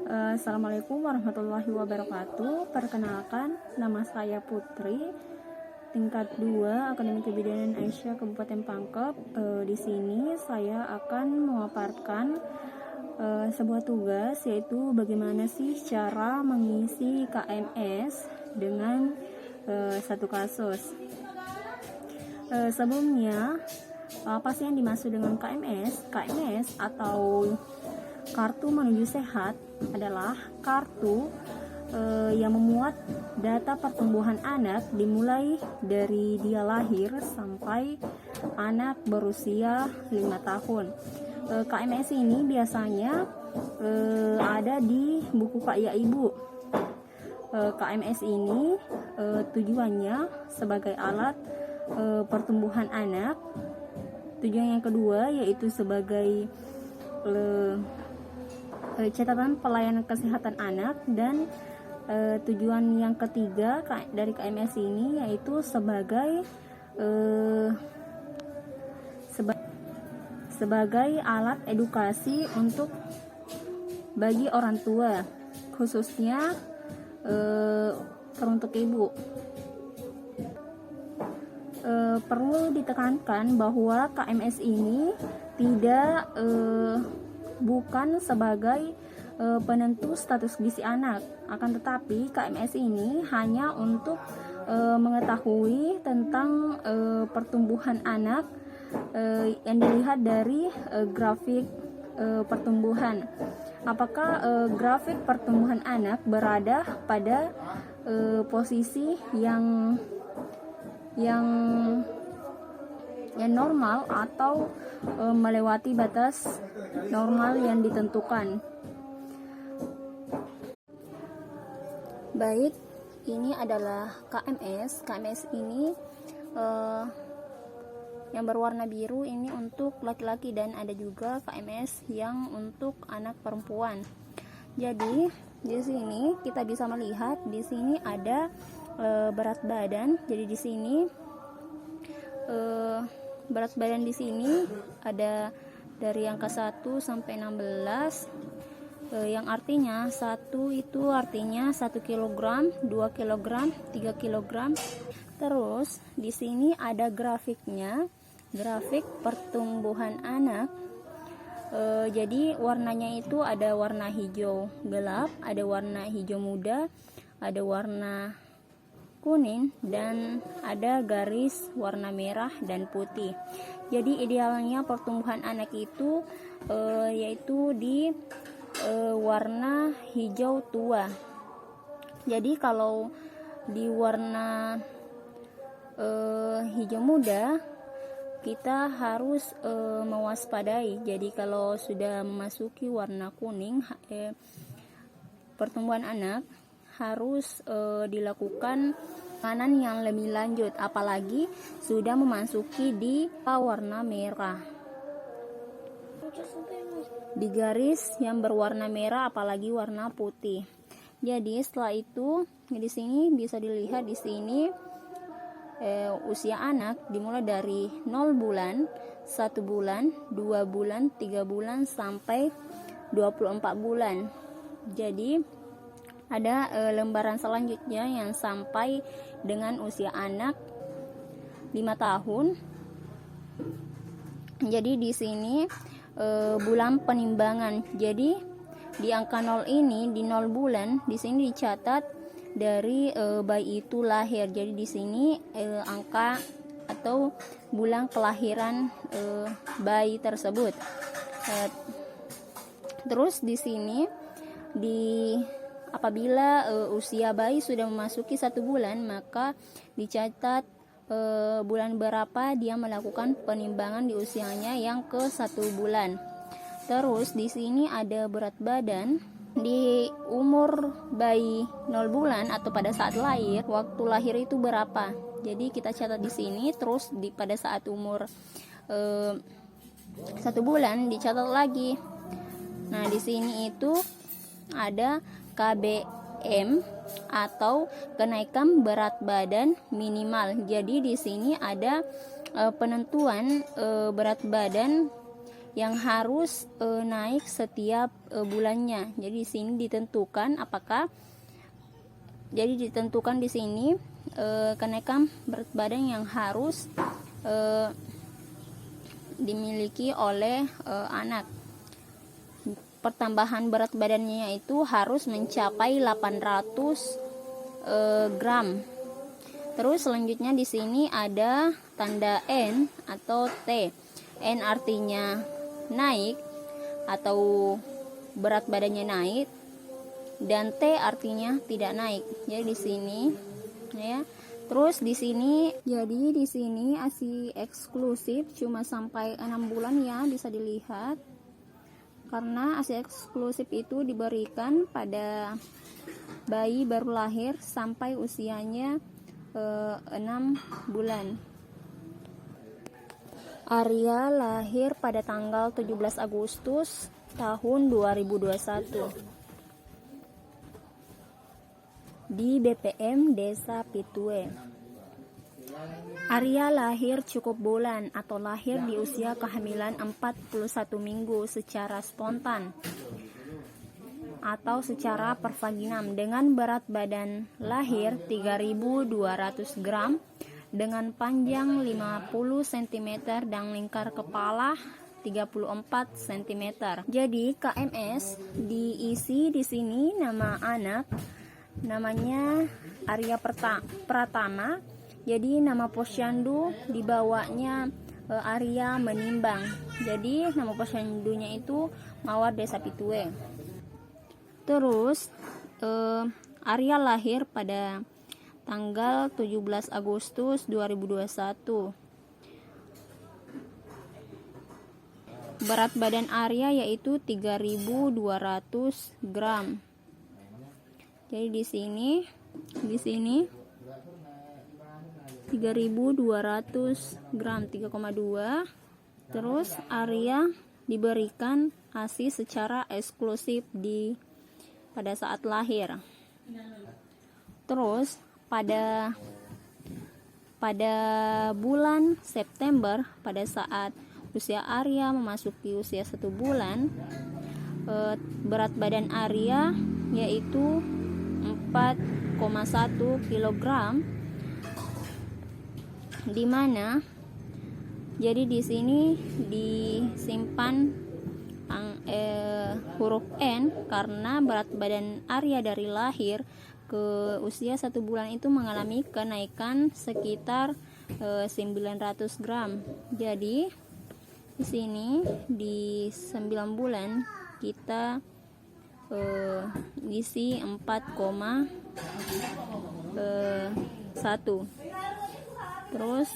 Assalamualaikum warahmatullahi wabarakatuh. Perkenalkan, nama saya Putri, tingkat 2 Akademi Kebidanan Aisyah Kabupaten Pangkep. Di sini saya akan memaparkan sebuah tugas, yaitu bagaimana sih cara mengisi KMS dengan satu kasus. Sebelumnya, apa sih yang dimaksud dengan KMS? KMS atau Kartu Menuju Sehat adalah kartu yang memuat data pertumbuhan anak dimulai dari dia lahir sampai anak berusia 5 tahun. KMS ini biasanya ada di buku Kak Ya Ibu. KMS ini tujuannya sebagai alat pertumbuhan anak. Tujuan yang kedua yaitu sebagai catatan pelayanan kesehatan anak, dan tujuan yang ketiga dari KMS ini yaitu sebagai alat edukasi bagi orang tua, khususnya teruntuk ibu. Perlu ditekankan bahwa KMS ini bukan sebagai penentu status gizi anak, akan tetapi KMS ini hanya untuk mengetahui tentang pertumbuhan anak yang dilihat dari grafik pertumbuhan. Apakah grafik pertumbuhan anak berada pada posisi yang normal atau melewati batas normal yang ditentukan. Baik, ini adalah KMS. KMS ini yang berwarna biru ini untuk laki-laki, dan ada juga KMS yang untuk anak perempuan. Jadi di sini kita bisa melihat di sini ada berat badan. Jadi di sini berat badan di sini ada dari angka 1 sampai 16, yang artinya 1 itu artinya 1 kg, 2 kg, 3 kg. Terus di sini ada grafiknya, grafik pertumbuhan anak. Jadi warnanya itu ada warna hijau gelap, ada warna hijau muda, ada warna kuning, dan ada garis warna merah dan putih. Jadi idealnya pertumbuhan anak itu yaitu di warna hijau tua. Jadi kalau di warna hijau muda kita harus mewaspadai. Jadi kalau sudah memasuki warna kuning, pertumbuhan anak harus dilakukan penanganan yang lebih lanjut, apalagi sudah memasuki di warna merah, di garis yang berwarna merah, apalagi warna putih. Jadi setelah itu di sini bisa dilihat di sini usia anak dimulai dari 0 bulan, 1 bulan, 2 bulan, 3 bulan sampai 24 bulan. Jadi ada lembaran selanjutnya yang sampai dengan usia anak 5 tahun. Jadi di sini bulan penimbangan. Jadi di angka 0 ini, di 0 bulan, di sini dicatat dari bayi itu lahir. Jadi di sini angka atau bulan kelahiran bayi tersebut. Terus di sini apabila usia bayi sudah memasuki 1 bulan, maka dicatat bulan berapa dia melakukan penimbangan di usianya yang ke 1 bulan. Terus di sini ada berat badan di umur bayi 0 bulan atau pada saat lahir, waktu lahir itu berapa. Jadi kita catat di sini. Terus pada saat umur 1 bulan dicatat lagi. Nah, di sini itu ada KBM atau kenaikan berat badan minimal. Jadi di sini ada penentuan berat badan yang harus naik setiap bulannya. Jadi di sini ditentukan ditentukan di sini kenaikan berat badan yang harus dimiliki oleh anak. Pertambahan berat badannya itu harus mencapai 800 gram. Terus selanjutnya di sini ada tanda N atau T. N artinya naik atau berat badannya naik, dan T artinya tidak naik. Jadi di sini ya. Terus di sini ASI eksklusif cuma sampai 6 bulan ya, bisa dilihat. Karena ASI eksklusif itu diberikan pada bayi baru lahir sampai usianya 6 bulan. Arya lahir pada tanggal 17 Agustus tahun 2021 di BPM Desa Pitue. Arya lahir cukup bulan atau lahir di usia kehamilan 41 minggu secara spontan atau secara pervaginam dengan berat badan lahir 3.200 gram dengan panjang 50 cm dan lingkar kepala 34 cm. Jadi KMS diisi di sini nama anak, namanya Arya Pratama. Jadi nama posyandu dibawanya Arya Menimbang. Jadi nama posyandunya itu Mawar Desa Pitue. Terus Arya lahir pada tanggal 17 Agustus 2021. Berat badan Arya yaitu 3.200 gram. Jadi di sini 3.200 gram, 3,2. Terus Arya diberikan ASI secara eksklusif pada saat lahir. Terus pada bulan September, pada saat usia Arya memasuki usia 1 bulan, berat badan Arya yaitu 4,1 kg, di mana jadi di sini disimpan huruf N karena berat badan Arya dari lahir ke usia 1 bulan itu mengalami kenaikan sekitar 900 gram. Jadi di sini di 9 bulan kita isi 4,1. Terus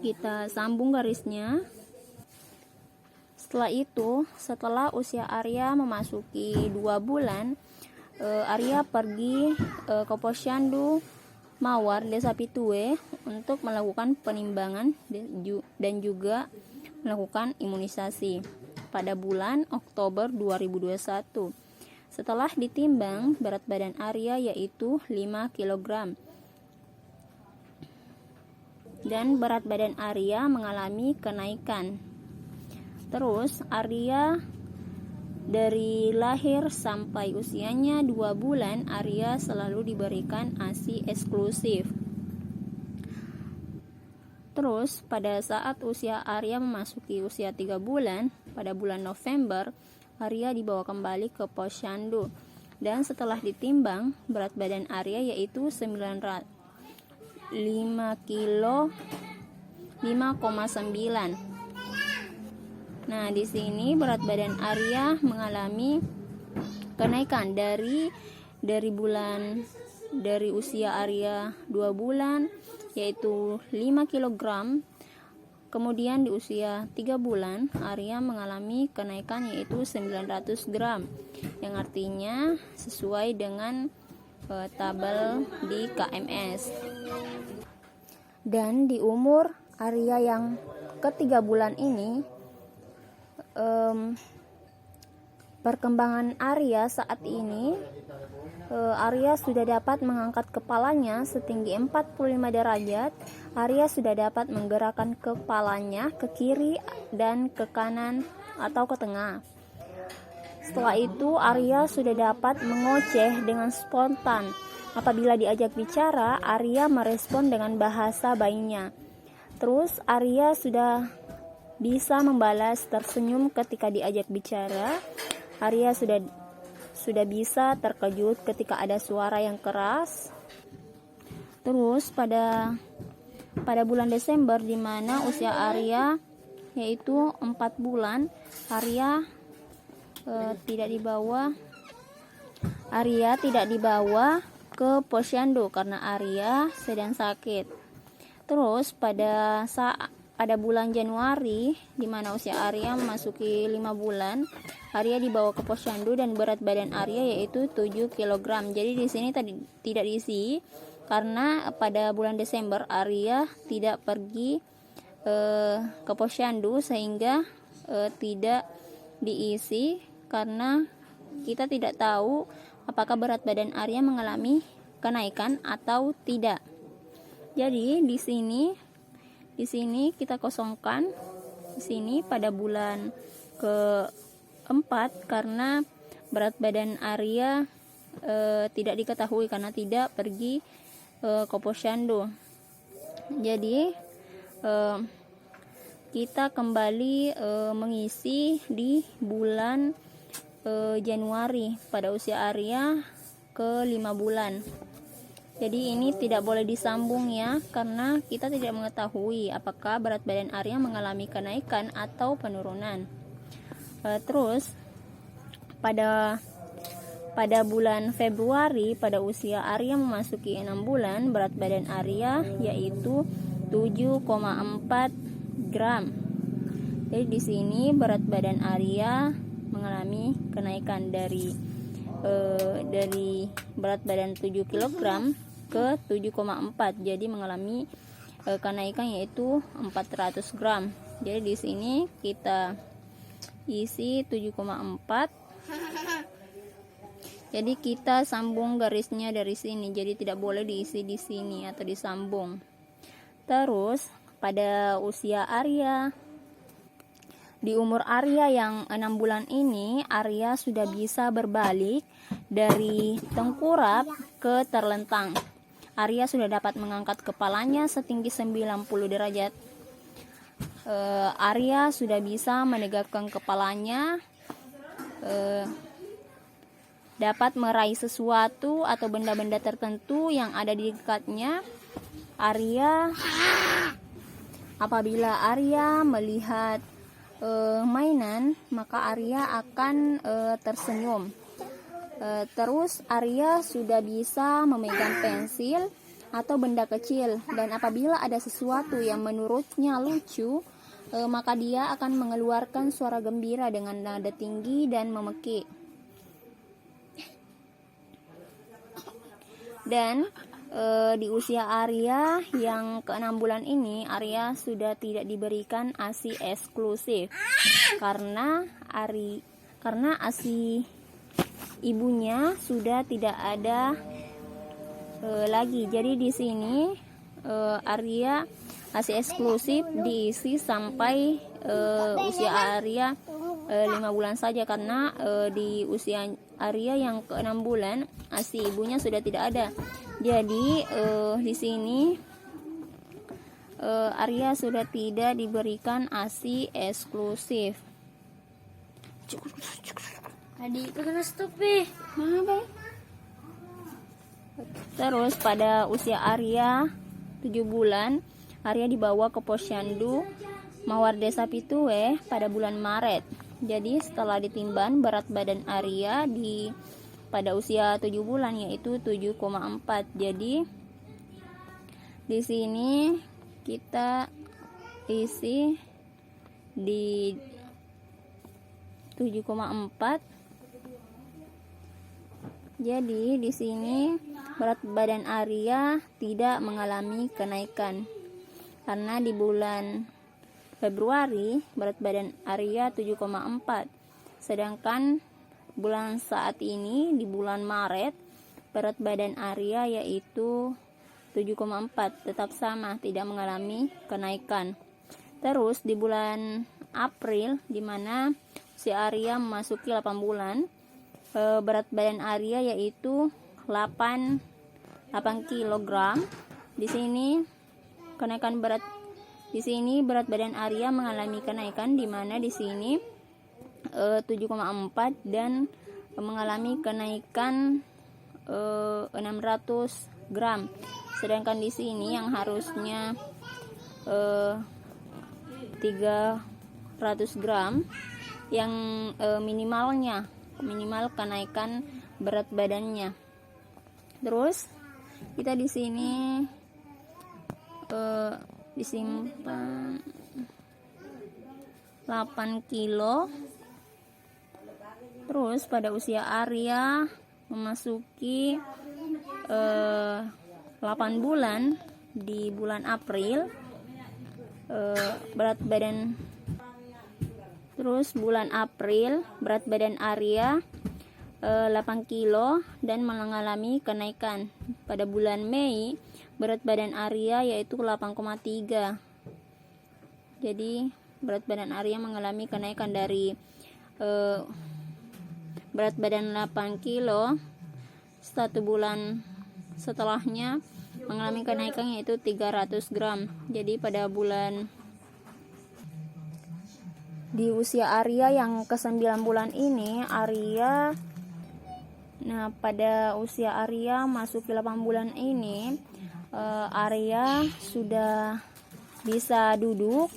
kita sambung garisnya. Setelah itu, setelah usia Arya memasuki 2 bulan, Arya pergi ke posyandu Mawar Desa Pitue untuk melakukan penimbangan dan juga melakukan imunisasi pada bulan Oktober 2021. Setelah ditimbang, berat badan Arya yaitu 5 kg. Dan berat badan Arya mengalami kenaikan. Terus Arya dari lahir sampai usianya 2 bulan, Arya selalu diberikan ASI eksklusif. Terus pada saat usia Arya memasuki usia 3 bulan, pada bulan November, Arya dibawa kembali ke posyandu. Dan setelah ditimbang, berat badan Arya yaitu 5,9. Nah, di sini berat badan Arya mengalami kenaikan dari usia Arya 2 bulan yaitu 5 kg. Kemudian di usia 3 bulan Arya mengalami kenaikan yaitu 900 gram, yang artinya sesuai dengan tabel di KMS. Dan di umur Arya yang ke-3 bulan ini, perkembangan Arya saat ini, Arya sudah dapat mengangkat kepalanya setinggi 45 derajat. Arya sudah dapat menggerakkan kepalanya ke kiri dan ke kanan atau ke tengah. Setelah itu, Arya sudah dapat mengoceh dengan spontan. Apabila diajak bicara, Arya merespon dengan bahasa bayinya. Terus Arya sudah bisa membalas tersenyum ketika diajak bicara. Arya sudah bisa terkejut ketika ada suara yang keras. Terus pada bulan Desember, di mana usia Arya yaitu 4 bulan, Arya tidak dibawa ke posyandu karena Arya sedang sakit. Terus pada bulan Januari, di mana usia Arya memasuki 5 bulan, Arya dibawa ke posyandu dan berat badan Arya yaitu 7 kg. Jadi di sini tidak diisi karena pada bulan Desember Arya tidak pergi ke posyandu, sehingga tidak diisi karena kita tidak tahu apakah berat badan Arya mengalami kenaikan atau tidak. Jadi di sini kita kosongkan di sini pada bulan keempat karena berat badan Arya tidak diketahui karena tidak pergi ke posyandu. Jadi kita kembali mengisi di bulan Januari pada usia Arya ke 5 bulan. Jadi ini tidak boleh disambung ya, karena kita tidak mengetahui apakah berat badan Arya mengalami kenaikan atau penurunan. Terus pada bulan Februari pada usia Arya memasuki 6 bulan, berat badan Arya yaitu 7,4 gram. Jadi di sini berat badan Arya mengalami kenaikan dari berat badan 7 kg ke 7,4, jadi mengalami kenaikan yaitu 400 gram. Jadi di sini kita isi 7,4. Jadi kita sambung garisnya dari sini, jadi tidak boleh diisi di sini atau disambung. Terus pada usia Arya, di umur Arya yang 6 bulan ini, Arya sudah bisa berbalik dari tengkurap ke terlentang. Arya sudah dapat mengangkat kepalanya setinggi 90 derajat. Arya sudah bisa menegakkan kepalanya, dapat meraih sesuatu atau benda-benda tertentu yang ada di dekatnya. Apabila Arya melihat mainan, maka Arya akan tersenyum. Terus Arya sudah bisa memegang pensil atau benda kecil, dan apabila ada sesuatu yang menurutnya lucu, maka dia akan mengeluarkan suara gembira dengan nada tinggi dan memekik. Dan di usia Arya yang ke-6 bulan ini, Arya sudah tidak diberikan ASI eksklusif karena ASI ibunya sudah tidak ada lagi. Jadi di sini Arya ASI eksklusif diisi sampai usia Arya 5 bulan saja, karena di usia Arya yang ke-6 bulan ASI ibunya sudah tidak ada. Jadi di sini Arya sudah tidak diberikan ASI eksklusif. Adik itu kena stop Terus pada usia Arya 7 bulan, Arya dibawa ke posyandu Mawar Desa Pituwe pada bulan Maret. Jadi setelah ditimbang, berat badan Arya pada usia 7 bulan yaitu 7,4. Jadi di sini kita isi di 7,4. Jadi di sini berat badan Arya tidak mengalami kenaikan karena di bulan Februari berat badan Arya 7,4, sedangkan bulan saat ini di bulan Maret, berat badan Arya yaitu 7,4, tetap sama, tidak mengalami kenaikan. Terus di bulan April, di mana si Arya memasuki 8 bulan, berat badan Arya yaitu 8 kg. Di sini kenaikan berat berat badan Arya mengalami kenaikan, di mana di sini 7,4 dan mengalami kenaikan 600 gram. Sedangkan di sini yang harusnya 300 gram yang minimal kenaikan berat badannya. Terus kita di sini disimpan 8 kilo. Terus pada usia Arya memasuki 8 bulan di bulan April, berat badan Arya 8 kilo dan mengalami kenaikan. Pada bulan Mei, berat badan Arya yaitu 8,3. Jadi berat badan Arya mengalami kenaikan dari berat badan 8 kilo, 1 bulan setelahnya mengalami kenaikan yaitu 300 gram. Jadi pada di usia Arya yang ke-9 bulan ini, pada usia Arya masuk ke 8 bulan ini, Arya sudah bisa duduk,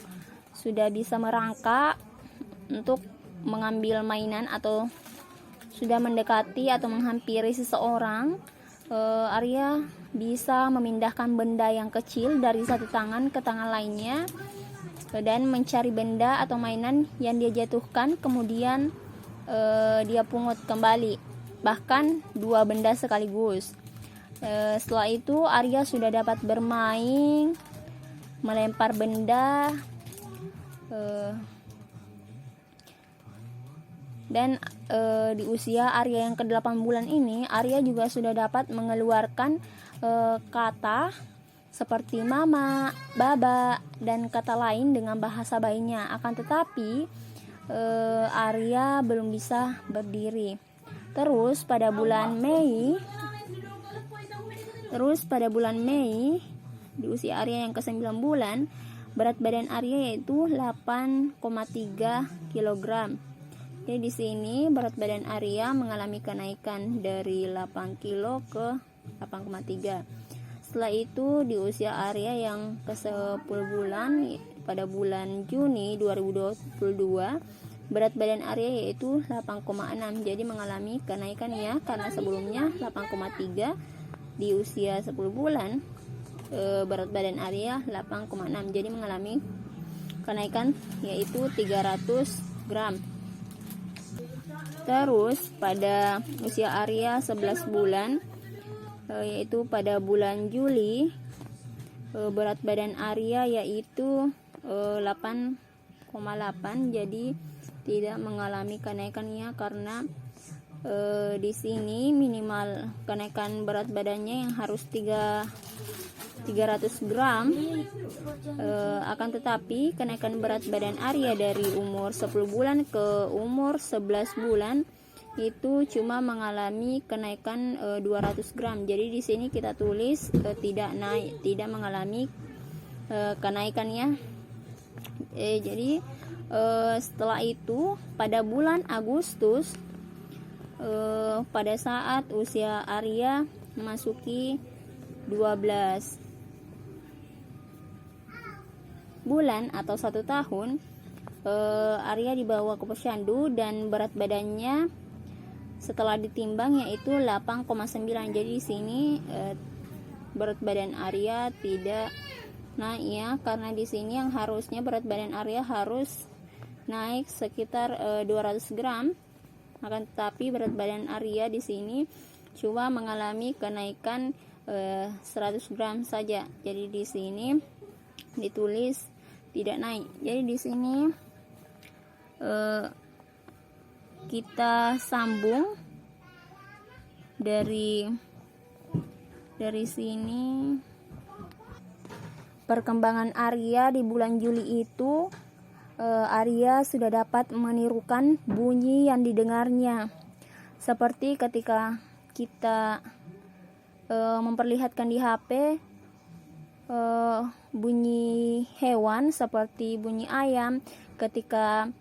sudah bisa merangkak untuk mengambil mainan atau sudah mendekati atau menghampiri seseorang. Arya bisa memindahkan benda yang kecil dari satu tangan ke tangan lainnya dan mencari benda atau mainan yang dia jatuhkan, kemudian dia pungut kembali, bahkan 2 benda sekaligus. Setelah itu Arya sudah dapat bermain, melempar benda, dan di usia Arya yang ke-8 bulan ini, Arya juga sudah dapat mengeluarkan kata seperti mama, baba, dan kata lain dengan bahasa bayinya. Akan tetapi Arya belum bisa berdiri. Terus pada bulan Mei di usia Arya yang ke-9 bulan, berat badan Arya yaitu 8,3 kg. Jadi di sini berat badan Arya mengalami kenaikan dari 8 kilo ke 8,3. Setelah itu di usia Arya yang ke-10 bulan, pada bulan Juni 2022, berat badan Arya yaitu 8,6. Jadi mengalami kenaikan ya, karena sebelumnya 8,3 di usia 10 bulan, berat badan Arya 8,6. Jadi mengalami kenaikan yaitu 300 gram. Terus pada usia Arya 11 bulan, yaitu pada bulan Juli, berat badan Arya yaitu 8,8. Jadi tidak mengalami kenaikannya karena di sini minimal kenaikan berat badannya yang harus 300 gram. Akan tetapi kenaikan berat badan Arya dari umur 10 bulan ke umur 11 bulan itu cuma mengalami kenaikan 200 gram. Jadi di sini kita tulis tidak mengalami kenaikannya. Jadi setelah itu pada bulan Agustus, pada saat usia Arya memasuki 12 bulan atau 1 tahun, Arya dibawa ke posyandu dan berat badannya setelah ditimbang yaitu 8,9. Jadi di sini berat badan Arya tidak naik ya, karena di sini yang harusnya berat badan Arya harus naik sekitar 200 gram. Akan tetapi berat badan Arya di sini cuma mengalami kenaikan 100 gram saja. Jadi di sini ditulis tidak naik. Jadi di sini kita sambung dari sini. Perkembangan Arya di bulan Juli itu, Arya sudah dapat menirukan bunyi yang didengarnya, seperti ketika kita memperlihatkan di HP bunyi hewan seperti bunyi ayam. Ketika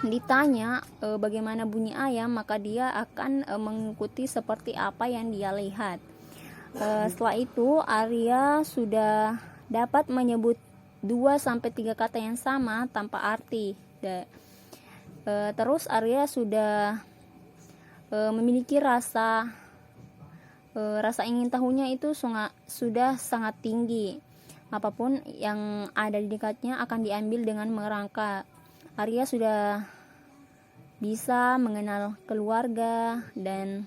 ditanya bagaimana bunyi ayam, maka dia akan mengikuti seperti apa yang dia lihat. Setelah itu Arya sudah dapat menyebut 2-3 kata yang sama tanpa arti. Terus Arya sudah memiliki rasa ingin tahunya itu sudah sangat tinggi. Apapun yang ada di dekatnya akan diambil dengan merangkak. Arya sudah bisa mengenal keluarga, dan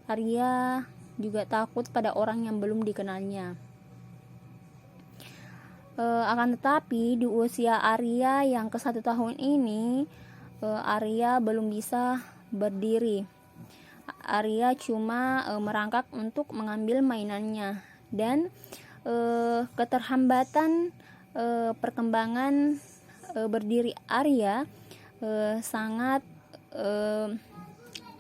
Arya juga takut pada orang yang belum dikenalnya. Akan tetapi di usia Arya yang ke 1 tahun ini, Arya belum bisa berdiri. Arya cuma merangkak untuk mengambil mainannya, dan keterhambatan perkembangan berdiri Arya sangat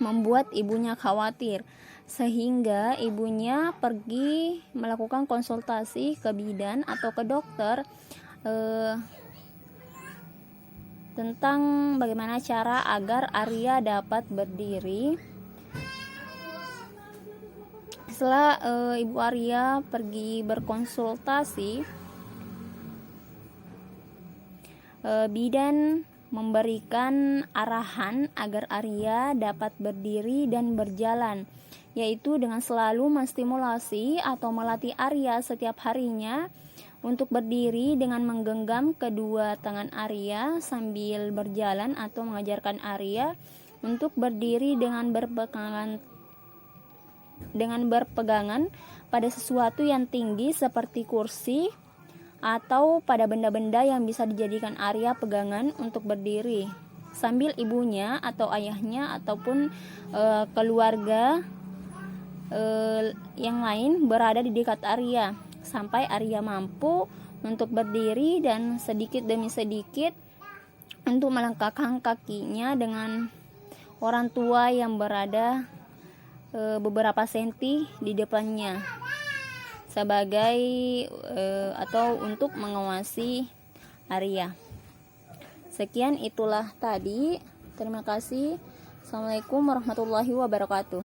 membuat ibunya khawatir, sehingga ibunya pergi melakukan konsultasi ke bidan atau ke dokter tentang bagaimana cara agar Arya dapat berdiri. Setelah ibu Arya pergi berkonsultasi, bidan memberikan arahan agar Arya dapat berdiri dan berjalan, yaitu dengan selalu menstimulasi atau melatih Arya setiap harinya untuk berdiri dengan menggenggam kedua tangan Arya sambil berjalan, atau mengajarkan Arya untuk berdiri dengan berpegangan pada sesuatu yang tinggi seperti kursi atau pada benda-benda yang bisa dijadikan Arya pegangan untuk berdiri, sambil ibunya atau ayahnya ataupun keluarga yang lain berada di dekat Arya, sampai Arya mampu untuk berdiri dan sedikit demi sedikit untuk melangkahkan kakinya dengan orang tua yang berada beberapa senti di depannya, sebagai atau untuk mengawasi Arya. Sekian, itulah tadi. Terima kasih. Assalamualaikum warahmatullahi wabarakatuh.